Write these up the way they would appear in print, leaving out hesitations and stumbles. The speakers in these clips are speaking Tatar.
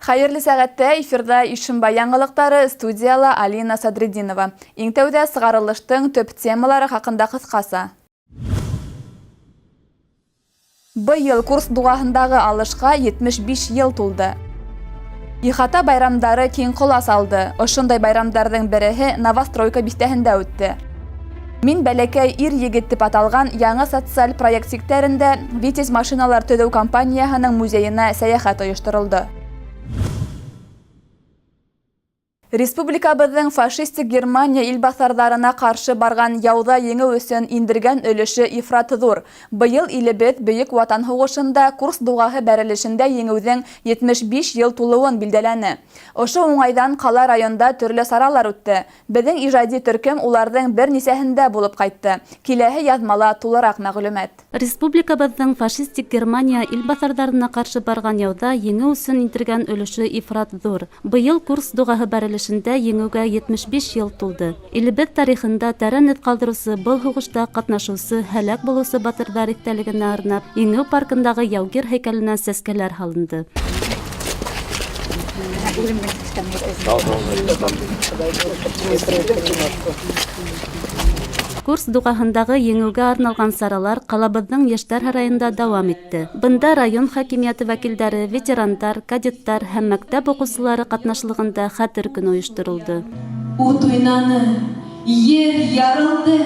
Хайырлы сәғәттә эфирда Ишимбай яңалыктары, студияла Алина Садридинова. Иң тәүдә сыгарылыштың төп темалары хакында кыскасы. Быйыл курс дугасындагы алышка 75 ел тулды. Ихата байрамдары киң колас алды. Ошондай байрамдардын береһе Новостройка бистәһендә үтте. Мин бәләкәй ир-егет дип аталган яңа социаль проекттәрендә Витязь машиналар төзү компаниясының музеена сәяхәт оештырылды. Республикабыздың фашистик Германия илбасардарына каршы барган яуда еңү өчен индергән өлеше ифрат зур. Быел илебез Бөек Ватан сугышында курс дугасы бәрелешендә еңүдән 75 ел тулуын билдәләне. Ошо уңайдан кала районда төрле саралар үтте. Безнең иҗади төркем уларның бер нисәһендә булып кайтты. Киләһе язмала тулырак мәгълүмат. Республикабыздың фашистик Германия илбасардарына каршы барган яуда еңү өчен индергән өлеше ифрат зур. Быел курс дугасы бәрелешендә еңүгә 75 ел тулды. Илебез тарихында тәрән эт калдырусы был сугышта катнашучы һәлак булучы батырлар истәлегенә арнап еңү паркындагы яугир һәйкәленә сәскәләр һалынды. Курс дугасындагы еңүгә арналган саралар калабыздың Яшьтәр һарайында дәвам итте. Бында район хакимияты вәкилләре, ветерандар, кадеттар һәм мәктәп укучылары катнашлыгында хәтер көне оештырылды. Ут уйнаны, ер ярылды,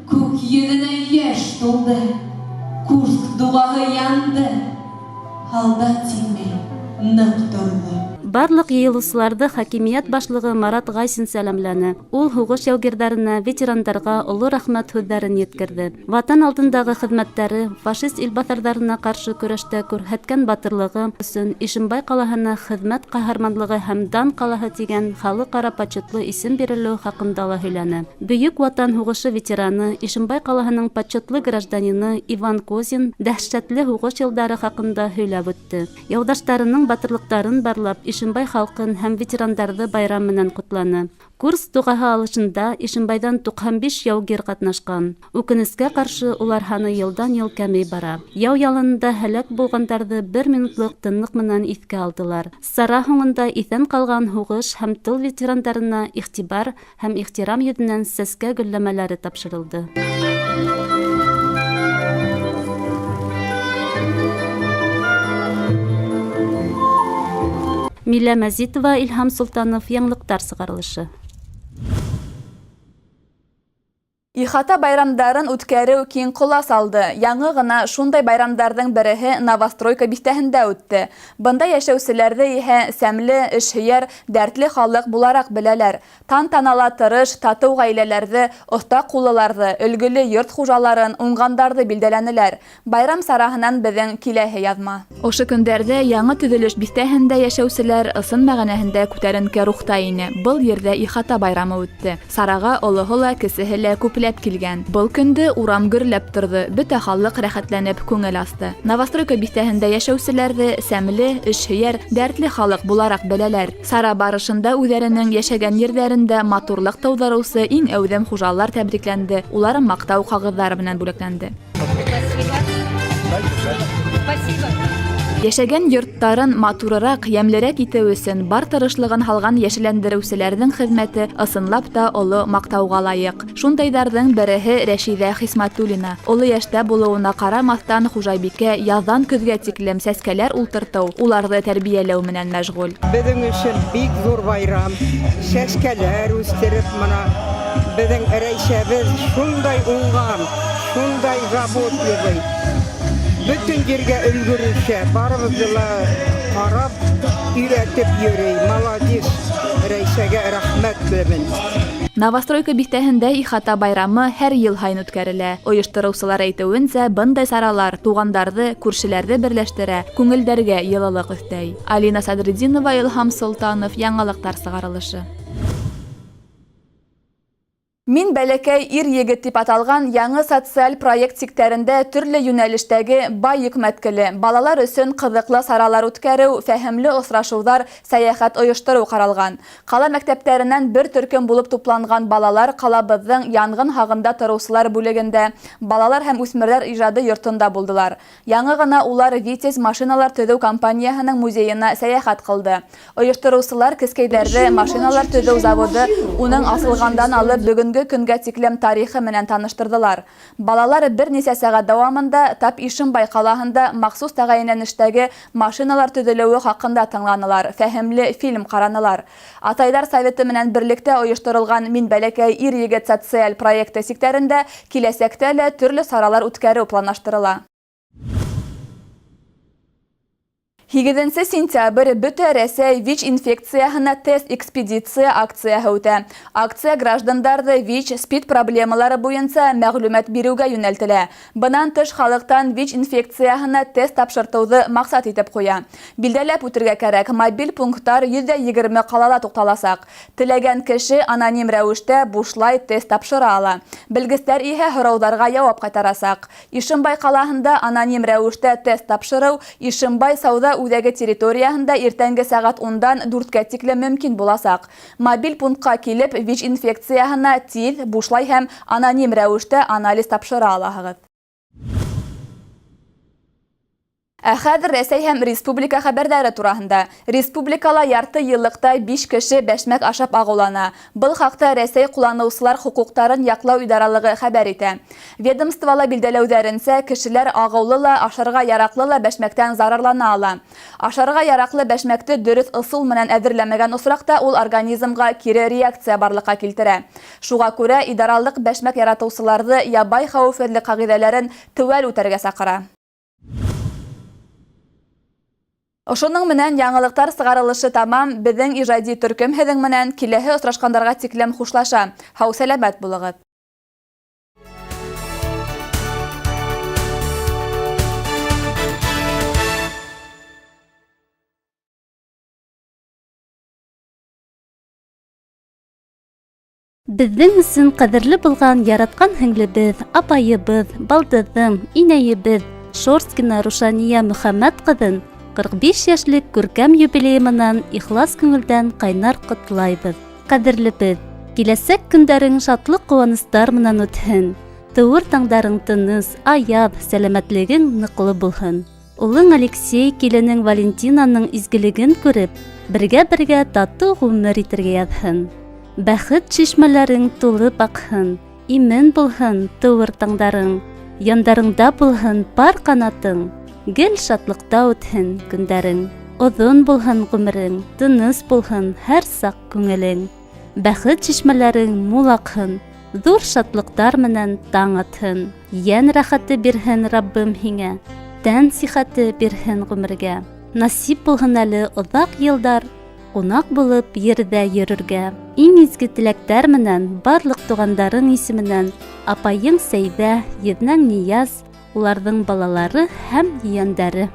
күк йөзенә яшь тулды. Курс дугасы янды, алда тимәй нык торды. Барлык йыелышларда хакимият башлыгы Марат Гайсин сәламләне. Ул хугыш яугирләренә, ветерандарга олы рәхмәт сүзләрен yetkirdi. Ватан алдындагы хезмәттәре, фашист илбасардарына каршы көрәштә күрһәткән батырлыгы өчен Ишимбай калаһына хезмәт каһарманлыгы һәм дан калаһы дигән халыкара почетлы исем бирелү хакында ла һөйләнә. Бөек Ватан сугышы ветераны, Ишимбай калаһының почетлы гражданины Иван Козин дәһшәтле сугыш елдары хакында һөйләп үтте. Яудаштарының батырлыктарын барлап Ишимбай халкын һәм ветерандарды байрам менән кутланы. Курс дугасы алышында Ишимбайдан 95 яугир катнашкан. Үкенескә каршы улар ханы елдан-ел кәмей бара. Яу яланында һәлак булгандарды 1 минутлык тынлык менән искә алдылар. Сара һуңында исән калган сугыш һәм тыл ветерандарына игътибар һәм ихтирам йөзеннән сәскә гөлләмәләре тапшырылды. Милә Мәзитова, Илһам Султанов, яңлыктар сыгарылышы. Ихата байрамдарын үткәрү киң колас алды. Яңы гына шундай байрамдардың береһе Новостройка бистәһендә үтте. Бында яшәүчеләрне иһә сәмле, эшһөяр, дәртле халык буларак беләләр. Тантанала тырыш, тату гаиләләрне, оста куллыларны, өлгеле йорт хуҗаларын, уңгандарды билдәләнеләр. Байрам сараһыннан безнең киләһе язма. Ошо көндәрдә яңа төзелеш бистәһендә яшәүчеләр ысын мәгънәһендә күтәренке рухта ине. Был ердә Ихата байрамы үтте. Сарага олыһы ла, кесеһе лә күп килгән. Был көндө урам гөрләп торды. Бөтә халык рәхәтләнеп күңел асты. Новостройка бистәһендә яшәүчеләрне сәмле, эшһөяр, дәртле халык буларак беләләр. Сара барышында үзләренең яшәгән йөрдәрендә матурлык тудыручы иң әүдәм хуҗалар тәбрикләнде. Улар мактау кагызлары белән бүләкләнде. Яшәгән йорттарын матурырак, ямьлерәк итү өчен бар тырышлыгын һалган яшелләндерүчеләрнең хезмәте ысынлап та олы мактауга лаек. Шундайдарның береһе Рәшидә Хисмәтуллина. Олы яшьтә булуына карамастан хуҗабикә яздан көзгә тиклем сәскәләр ултырту, уларны тәрбияләү менән мәшгуль. Безнең өчен бик зур байрам. Сәскәләр үстереп мына безнең Рәйшәбез шундай уңган, шундай заботлы. Bütün yerге өлгөрүшә, барыбызны карап, өйрәтеп йөри. Молодец, Рәйшәгә рәхмәт беләмен. Новостройка бистәһендә Ихата байрамы һәр ел һайын үткәрелә. Оештыручылар әйтүенчә, бындай саралар тугандарды, күршеләрне берләштерә, күңелдәргә йылылык өстәй. Алина Садридинова, Илһам Султанов, яңалыктар сыгарылышы. Мин бәләкәй ир-егет дип аталган яңы социаль проект сиктерендә төрле юнәлештәге бай йөкмәткеле, балалар өсөн кызыклы саралар үткәрү, фәһемле осрашулар, сәяхәт оештыру каралган. Кала мәктәпләреннән бер төркем булып тупланган балалар калабызның янгын хагында торучылар бүлегендә, балалар һәм үсмерләр иҗады йортында булдылар. Яңа гына улар Витязь машиналар төзү компаниясының музеена сәяхәт кылды. Оештыручылар кескәйләрдә машиналар төзү заводы уның асылгандан алып бүген көнгә тиклем тарихы менән таныштырдылар. Балалар бер нисә сәгать дәвамында Тап Ишембай калаһында махсус тәгаенләнештәге машиналар төзелүе хакында тыңланылар, фәһемле фильм каранылар. Атайлар советы менән берлектә оештырылган Мин бәләкәй ир-егет социаль проекты сиктерендә киләсәктә лә төрле саралар үткәрү планлаштырыла. 8 сентябрь бөтә Рәсәй ВИЧ-инфекцияһына тест экспедиция акцияһы үтә. Акция граждандарды ВИЧ-СПИД проблемалары буенча мәгълүмат бирүгә юнәлтелә. Бынан тыш халыктан ВИЧ-инфекцияһына тест тапшыртуды максат итеп куя. Билдәләп үтәргә кәрәк, мобиль пунктлар 120 калала тукталасак. Теләгән кеше аноним рәвештә бушлай тест тапшыра ала. Белгечләр иһә һораударга җавап кайтарасак. Ишембай калаһында аноним рәвештә тест тапшыру Ишембай сауда үдәге территорияһында иртәнге сәгать 10-дан 4-кә тиклем мөмкин буласак. Мобиль пунктка килеп ВИЧ-инфекцияһына тиз, бушлай һәм аноним рәвештә анализ тапшыра алаһыгыз. Хәзер Рәсәй һәм республика хәбәрдәре тураһында. Республикала ярты еллыкта 5 кеше бәшмәк ашап агулана. Был хакта Рәсәй кулланучылар хукуктарын яклау идаралыгы хәбәр итә. Ведомствола билдәләүләренчә, кешеләр агыллы ла, ашарга яраклы ла бәшмәктән зарарлана ала. Ашарга яраклы бәшмәкте дөрес ысул менән әзерләмәгән осракта ул организмга кире реакция барлыкка килтерә. Шуңа күрә идаралык бәшмәк яратучыларны ябай хәвефле кагыйдәләрен тәвәл үтәргә сакыра. Ошоның менән яңалыктар сыгарылышы тамам. Безнең иҗади төркем һеҙҙең менән киләһе осрашкандарга тиклем хушлаша. Һау сәләмәт булыгыз. Безнең өсөн кадерле булган яраткан һеңлебез, апайыбыз, балдызым, инәйебез Шорскина Рушания Мөхәммәт кызын 45 яшьлек күркәм юбилеймынан ихлас күңелдән кайнар котлайбыз. Кадерлебез, киләсәк көндәрең шатлык куаныстар менән үтһен. Тыуыр таңдарың тыныс, аяп, сәламәтлегең ныклы булһын. Улың Алексей киленең Валентинаның изгелеген күреп, бергә тату гомер итәргә язһын. Бәхет чишмәләрең тулып акһын, имен булһын тыуыр таңдарың, яндарыңда булһын пар канатың. Гел шатлыкта үтһен көндәрең, оҙон булһын ғүмерең, тыныс булһын һәр саҡ күңелең. Бәхет чишмәләрең мул аҡһын, ҙур шатлыҡтар менән таң атһын. Йән рәхәте бирһен Раббым һиңә, тән сихәте бирһен ғүмергә. Насип булһын әле оҙаҡ йылдар, ҡунаҡ булып ерҙә йөрөргә. Иң изге теләктәр менән барлыҡ туғандарың исеменән апайың Сәйҙә, еҙнәң Нияз, уларҙың балалары һәм ейәндәре.